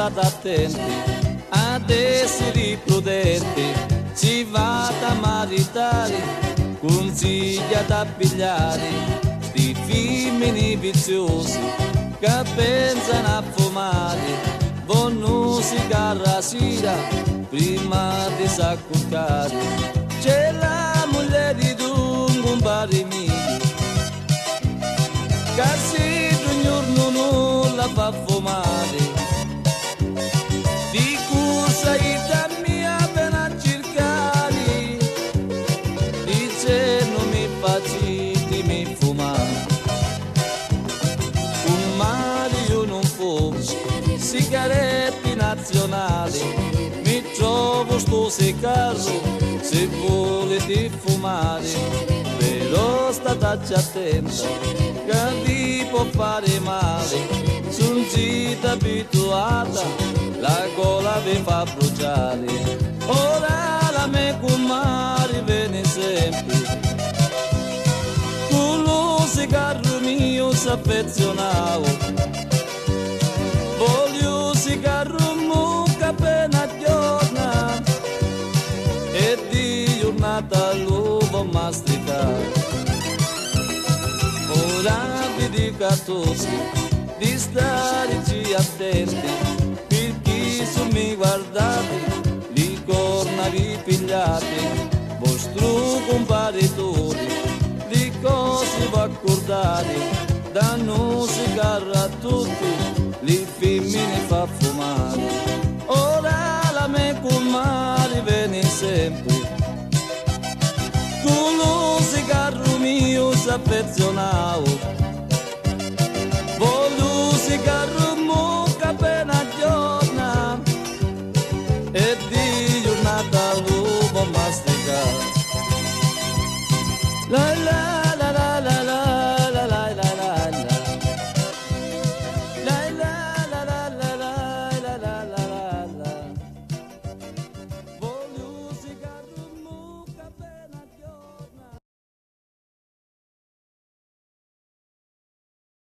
state attenti ad essere prudenti, si va a maritare, consiglia da pigliare, sti femmini viziosi che pensano a fumare, vanno sigara sera prima di s'accorcare. C'è la moglie di Dungo un pari mio, che se un giorno non la fa fumare, di corsa ita mia ben a cercare, dice non mi faciti mi fumare. Fumare io non fumo, sigarette nazionali, mi trovo sto carro se volete fumare, però state attenta che vi può fare male, sono gita abituata, la gola vi fa bruciare, ora la me comare viene sempre, con lo cigarro mio s'affezionavo, voglio cigarro mucca appena giorna, e di giornata l'uovo masticare. Ora vi dico a tutti di starci attenti, perché se mi guardate, li corna vi pigliate, vostro comparitore, di cose vi accordate, danno cigarro a tutti, li femmine fa fumare. Ora la me comare viene sempre, con lo cigarro mio s'affezionavo,